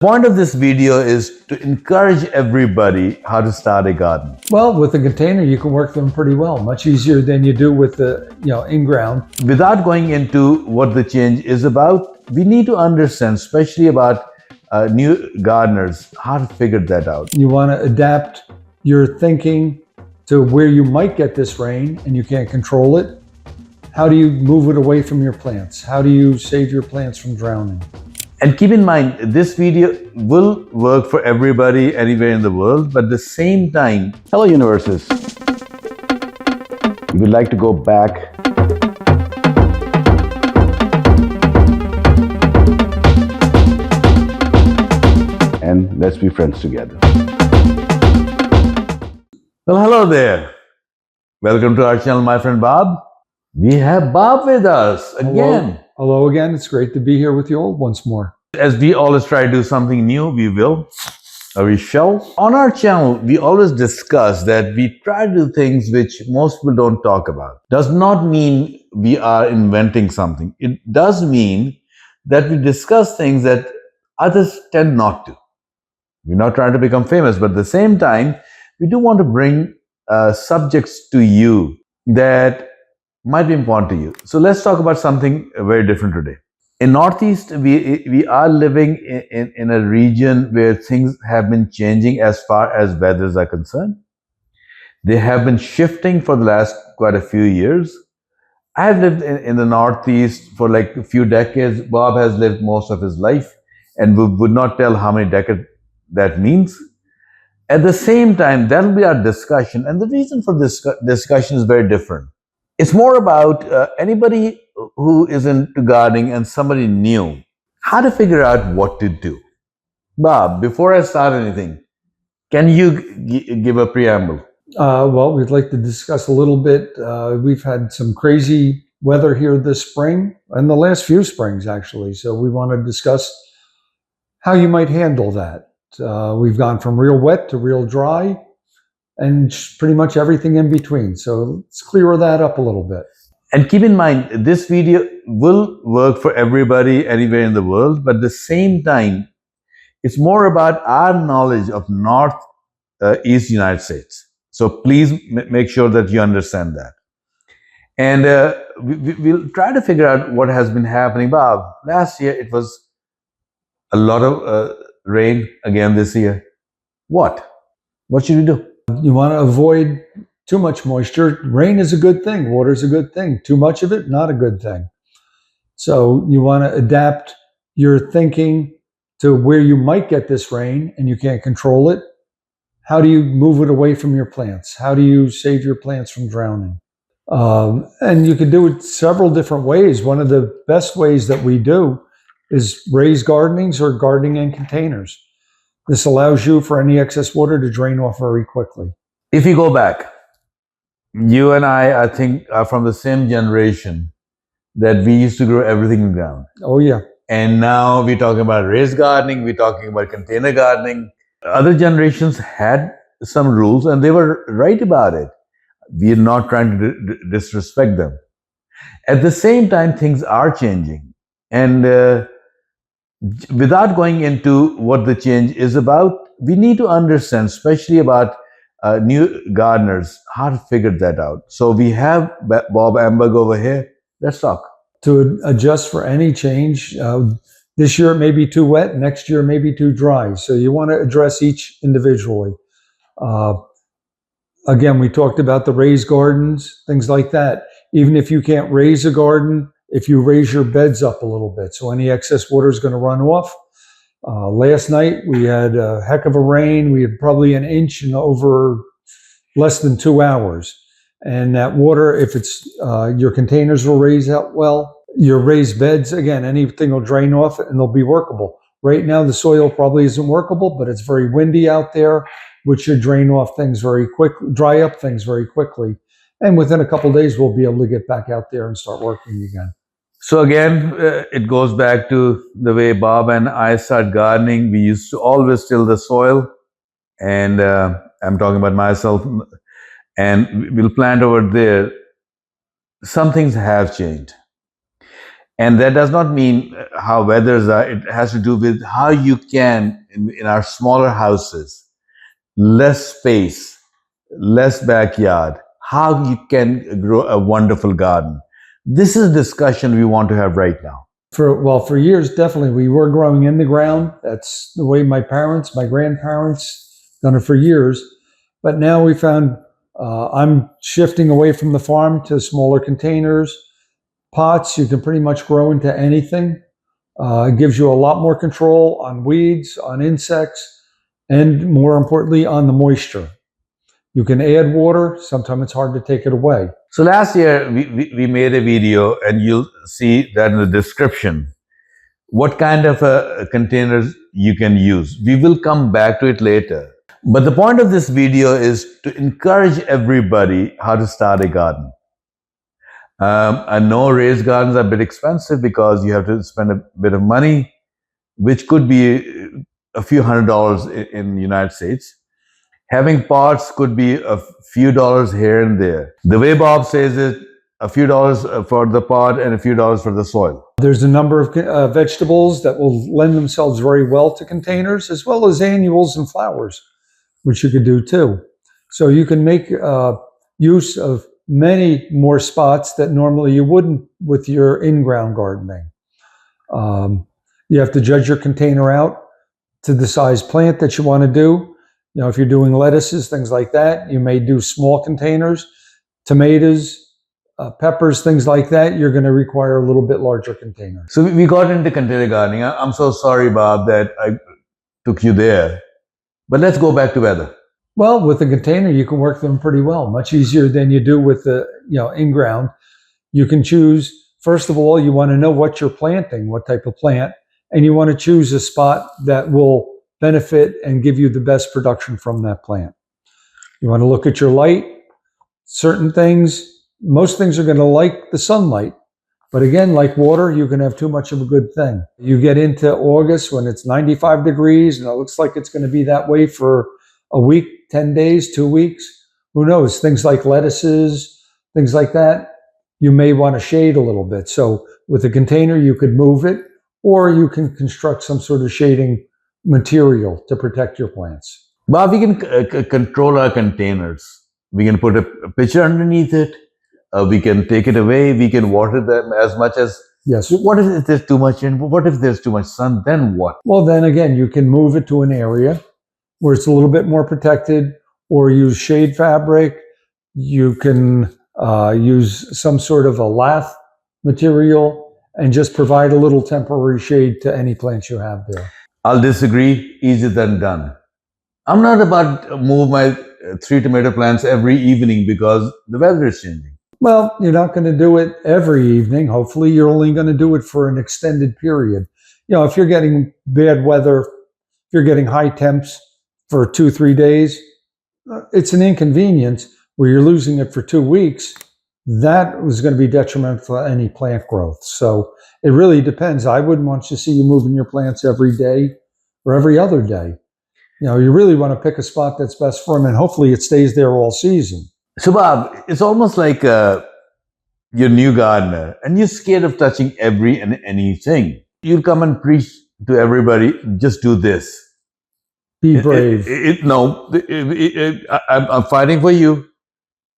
Point of this video is to encourage everybody how to start a garden. Well, with a container, you can work them pretty well, much easier than you do with the, in-ground. Without going into what the change is about, we need to understand, especially about new gardeners, how to figure that out. You want to adapt your thinking to where you might get this rain and you can't control it. How do you move it away from your plants? How do you save your plants from drowning? And keep in mind, this video will work for everybody anywhere in the world, but at the same time, hello universes. You would like to go back and let's be friends together. Well, hello there. Welcome to our channel, my friend Bob. We have Bob with us again. Hello again. It's great to be here with you all once more. As we always try to do something new, we will, or we shall. On our channel, we always discuss that we try to do things which most people don't talk about. Does not mean we are inventing something. It does mean that we discuss things that others tend not to. We're not trying to become famous, but at the same time, we do want to bring subjects to you that might be important to you. So let's talk about something very different today. In Northeast, we are living in a region where things have been changing as far as weathers are concerned. They have been shifting for the last quite a few years. I have lived in the Northeast for like a few decades. Bob has lived most of his life and would not tell how many decades that means. At the same time, that will be our discussion. And the reason for this discussion is very different. It's more about anybody who is into gardening and somebody new, how to figure out what to do. Bob, before I start anything, can you give a preamble? Well, we'd like to discuss a little bit. We've had some crazy weather here this spring and the last few springs, actually. So we want to discuss how you might handle that. We've gone from real wet to real dry and pretty much everything in between. So let's clear that up a little bit. And keep in mind, this video will work for everybody anywhere in the world, but at the same time, it's more about our knowledge of Northeast United States. So please make sure that you understand that. And we'll try to figure out what has been happening. Bob, last year it was a lot of rain again this year. What should we do? You want to avoid too much moisture. Rain is a good thing. Water is a good thing. Too much of it, not a good thing. So you want to adapt your thinking to where you might get this rain and you can't control it. How do you move it away from your plants? How do you save your plants from drowning? And you can do it several different ways. One of the best ways that we do is raised gardenings or gardening in containers. This allows you for any excess water to drain off very quickly. If you go back, you and I think, are from the same generation that we used to grow everything in ground. Oh, yeah. And now we're talking about raised gardening, we're talking about container gardening. Other generations had some rules and they were right about it. We're not trying to disrespect them. At the same time, things are changing. And without going into what the change is about, we need to understand, especially about new gardeners, how to figure that out. So we have Bob Amberg over here. Let's talk. To adjust for any change, this year it may be too wet, next year it may be too dry. So you want to address each individually. Again, we talked about the raised gardens, things like that. Even if you can't raise a garden, if you raise your beds up a little bit, so any excess water is going to run off. Last night we had a heck of a rain. We had probably an inch in over less than 2 hours. And that water, if it's your containers will raise out well, your raised beds, again, anything will drain off and they'll be workable. Right now the soil probably isn't workable, but it's very windy out there, which should drain off things very quickly, dry up things very quickly. And within a couple of days, we'll be able to get back out there and start working again. So again, it goes back to the way Bob and I started gardening. We used to always till the soil, and I'm talking about myself, and we'll plant over there. Some things have changed. And that does not mean how weathers are. It has to do with how you can, in our smaller houses, less space, less backyard, how you can grow a wonderful garden. This is a discussion we want to have right now. For years, definitely, we were growing in the ground. That's the way my parents, my grandparents done it for years. But now we found I'm shifting away from the farm to smaller containers, pots. You can pretty much grow into anything. It gives you a lot more control on weeds, on insects, and more importantly, on the moisture. You can add water. Sometimes it's hard to take it away. So last year, we made a video, and you'll see that in the description, what kind of containers you can use. We will come back to it later. But the point of this video is to encourage everybody how to start a garden. I know raised gardens are a bit expensive because you have to spend a bit of money, which could be a few $100s in the United States. Having pots could be a few dollars here and there. The way Bob says it, a few dollars for the pot and a few dollars for the soil. There's a number of vegetables that will lend themselves very well to containers, as well as annuals and flowers, which you could do too. So you can make use of many more spots that normally you wouldn't with your in-ground gardening. You have to judge your container out to the size plant that you want to do. You know, if you're doing lettuces, things like that, you may do small containers. Tomatoes, peppers, things like that, you're going to require a little bit larger container. So we got into container gardening. I'm so sorry, Bob, that I took you there. But let's go back to weather. Well, with the container, you can work them pretty well, much easier than you do with the in-ground. You can choose, first of all, you want to know what you're planting, what type of plant, and you want to choose a spot that will benefit and give you the best production from that plant. You want to look at your light. Certain things, most things are going to like the sunlight. But again, like water, you can have too much of a good thing. You get into August when it's 95 degrees and it looks like it's going to be that way for a week, 10 days, 2 weeks. Who knows? Things like lettuces, things like that, you may want to shade a little bit. So with a container, you could move it, or you can construct some sort of shading material to protect your plants. Bob, we can control our containers. We can put a pitcher underneath it. We can take it away. We can water them as much as. Yes. What if there's too much in? What if there's too much sun? Then what? Well, then again, you can move it to an area where it's a little bit more protected, or use shade fabric. You can use some sort of a lath material and just provide a little temporary shade to any plants you have there. I'll disagree. Easier than done. I'm not about to move my 3 tomato plants every evening because the weather is changing. Well, you're not going to do it every evening. Hopefully, you're only going to do it for an extended period. You know, if you're getting bad weather, if you're getting high temps for 2-3 days, it's an inconvenience where you're losing it for 2 weeks. That was going to be detrimental to any plant growth. So it really depends. I wouldn't want to see you moving your plants every day or every other day. You know, you really want to pick a spot that's best for them, and hopefully it stays there all season. So, Bob, it's almost like you're a new gardener and you're scared of touching every and anything. You'll come and preach to everybody, just do this. Be brave. I'm fighting for you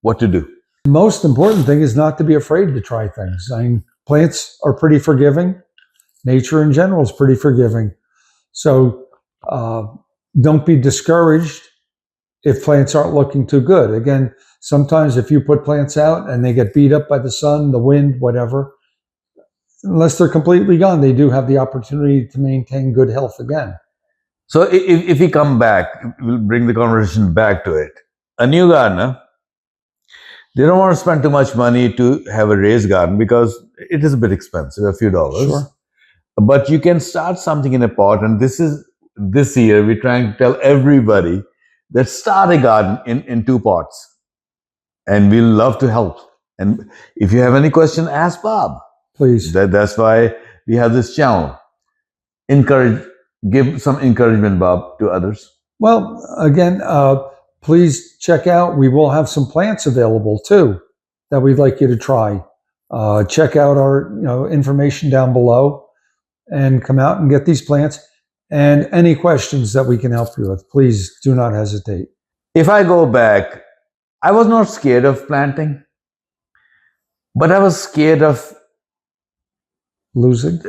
what to do. The most important thing is not to be afraid to try things. I mean, plants are pretty forgiving. Nature in general is pretty forgiving. So don't be discouraged if plants aren't looking too good. Again, sometimes if you put plants out and they get beat up by the sun, the wind, whatever, unless they're completely gone, they do have the opportunity to maintain good health again. So if we come back, we'll bring the conversation back to it. A new gardener, they don't want to spend too much money to have a raised garden because it is a bit expensive, a few dollars. Sure. But you can start something in a pot, and this year we're trying to tell everybody that start a garden in 2 pots. And we'll love to help. And if you have any question, ask Bob. Please. That's why we have this channel. Give some encouragement, Bob, to others. Well, again, please check out. We will have some plants available too that we'd like you to try. check out our information down below and come out and get these plants. And any questions that we can help you with, please do not hesitate. If I go back, I was not scared of planting, but I was scared of Losing?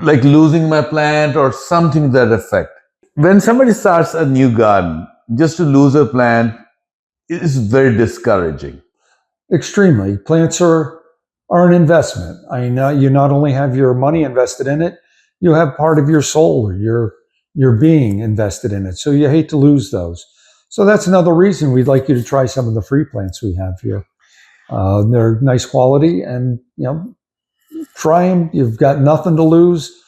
like losing my plant or something to that effect. When somebody starts a new garden, just to lose a plant is very discouraging. Extremely. Plants are an investment. I know you not only have your money invested in it, you have part of your soul or your being invested in it. So you hate to lose those. So that's another reason we'd like you to try some of the free plants we have here. They're nice quality, and try them. You've got nothing to lose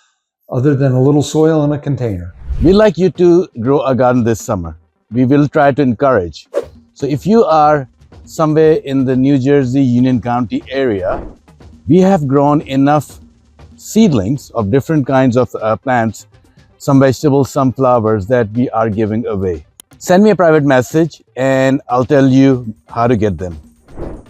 other than a little soil in a container. We'd like you to grow a garden this summer. We will try to encourage. So if you are somewhere in the New Jersey, Union County area, we have grown enough seedlings of different kinds of plants, some vegetables, some flowers that we are giving away. Send me a private message and I'll tell you how to get them.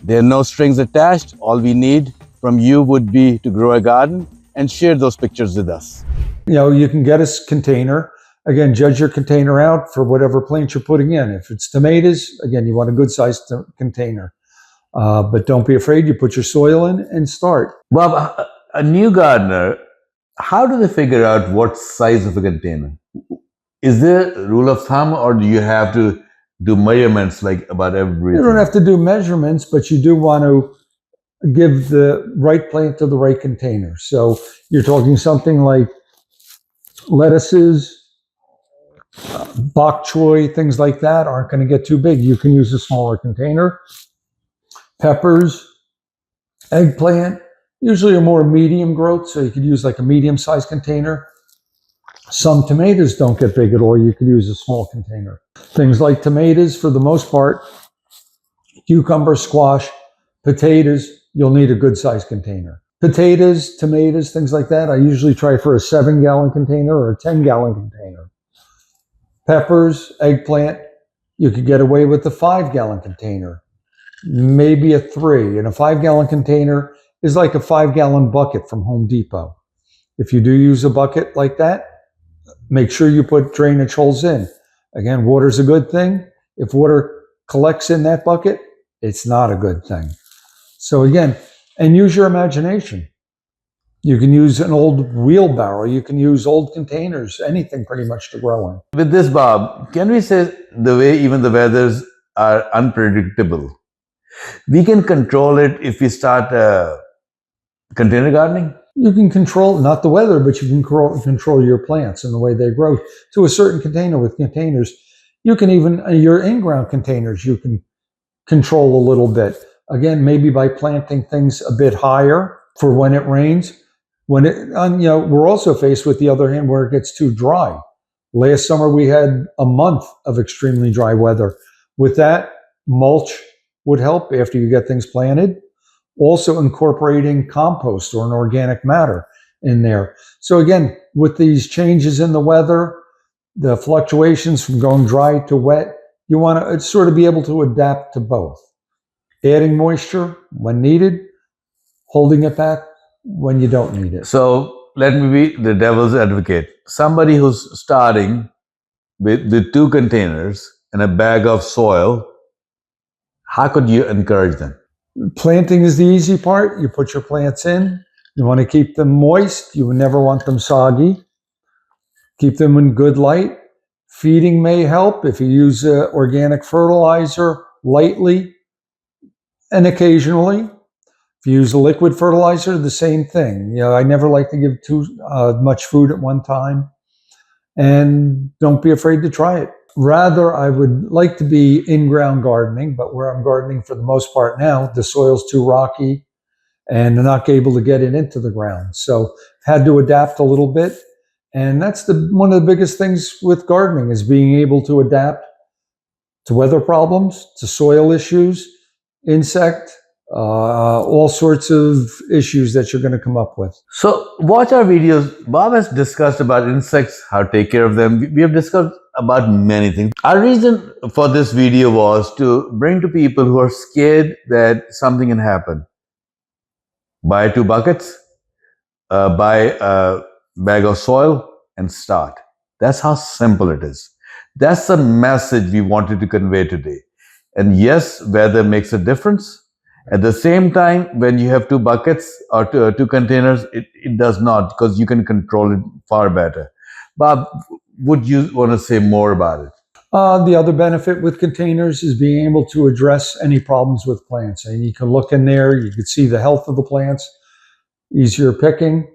There are no strings attached. All we need from you would be to grow a garden and share those pictures with us. You can get a container. Again, judge your container out for whatever plant you're putting in. If it's tomatoes, again, you want a good sized container. But don't be afraid. You put your soil in and start. Bob, a new gardener, how do they figure out what size of a container? Is there a rule of thumb, or do you have to do measurements like about everything? You don't have to do measurements, but you do want to give the right plant to the right container. So you're talking something like lettuces, bok choy, things like that aren't going to get too big. You can use a smaller container. Peppers, eggplant, usually are more medium growth, so you could use like a medium-sized container. Some tomatoes don't get big at all. You could use a small container. Things like tomatoes, for the most part, cucumber, squash, potatoes, you'll need a good-sized container. Potatoes, tomatoes, things like that, I usually try for a 7-gallon container or a 10-gallon container. Peppers, eggplant, you could get away with a 5-gallon container, maybe a 3. And a 5-gallon container is like a 5-gallon bucket from Home Depot. If you do use a bucket like that, make sure you put drainage holes in. Again, water's a good thing. If water collects in that bucket, it's not a good thing. So again, and use your imagination. You can use an old wheelbarrow. You can use old containers, anything pretty much to grow in. With this, Bob, can we say the way even the weathers are unpredictable, we can control it if we start container gardening? You can control, not the weather, but you can control your plants and the way they grow to a certain container. With containers, you can even, your in-ground containers, you can control a little bit. Again, maybe by planting things a bit higher for when it rains. We're also faced with the other hand where it gets too dry. Last summer, we had a month of extremely dry weather. With that, mulch would help after you get things planted. Also incorporating compost or an organic matter in there. So again, with these changes in the weather, the fluctuations from going dry to wet, you want to sort of be able to adapt to both. Adding moisture when needed, holding it back when you don't need it. So let me be the devil's advocate. Somebody who's starting with 2 containers and a bag of soil, how could you encourage them? Planting is the easy part. You put your plants in. You want to keep them moist. You would never want them soggy. Keep them in good light. Feeding may help if you use organic fertilizer lightly and occasionally. If you use a liquid fertilizer, the same thing. I never like to give too much food at one time. And don't be afraid to try it. Rather, I would like to be in-ground gardening, but where I'm gardening for the most part now, the soil's too rocky and I'm not able to get it into the ground. So had to adapt a little bit. And that's one of the biggest things with gardening is being able to adapt to weather problems, to soil issues, insect, all sorts of issues that you're going to come up with. So watch our videos. Bob has discussed about insects, how to take care of them. We have discussed about many things. Our reason for this video was to bring to people who are scared that something can happen. Buy 2 buckets, buy a bag of soil, and start. That's how simple it is. That's the message we wanted to convey today. And yes, weather makes a difference. At the same time, when you have 2 buckets or 2 containers, it does not, because you can control it far better. Bob, would you want to say more about it? The other benefit with containers is being able to address any problems with plants. And you can look in there, you can see the health of the plants, easier picking,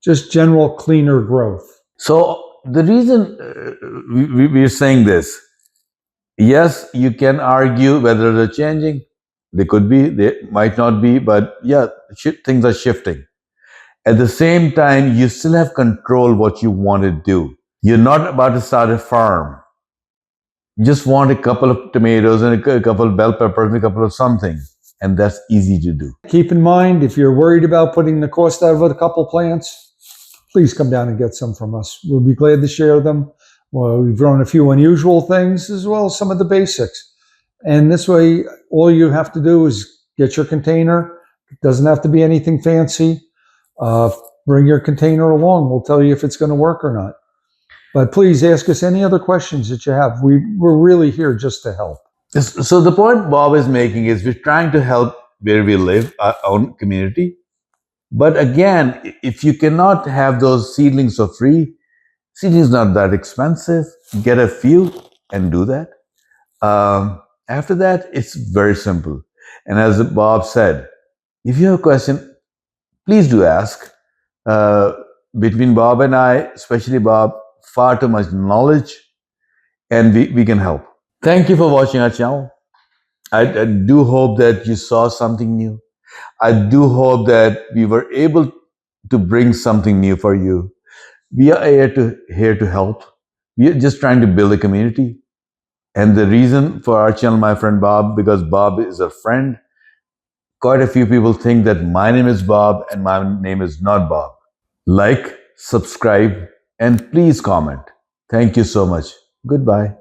just general cleaner growth. So the reason we're saying this, yes, you can argue whether they're changing. They could be, they might not be, but yeah, things are shifting. At the same time, you still have control what you want to do. You're not about to start a farm. You just want a couple of tomatoes and a couple of bell peppers and a couple of something. And that's easy to do. Keep in mind, if you're worried about putting the cost out of a couple plants, please come down and get some from us. We'll be glad to share them. Well, we've grown a few unusual things as well as some of the basics. And this way, all you have to do is get your container. It doesn't have to be anything fancy. Bring your container along. We'll tell you if it's going to work or not. But please ask us any other questions that you have. We're really here just to help. So the point Bob is making is we're trying to help where we live, our own community. But again, if you cannot have those seedlings for free, seedlings not that expensive. Get a few and do that. After that, it's very simple. And as Bob said, if you have a question, please do ask. Between Bob and I, especially Bob, far too much knowledge, and we can help. Thank you for watching our channel. I do hope that you saw something new. I do hope that we were able to bring something new for you. We are here to help. We are just trying to build a community. And the reason for our channel, my friend Bob, because Bob is a friend. Quite a few people think that my name is Bob and my name is not Bob. Like, subscribe, and please comment. Thank you so much. Goodbye.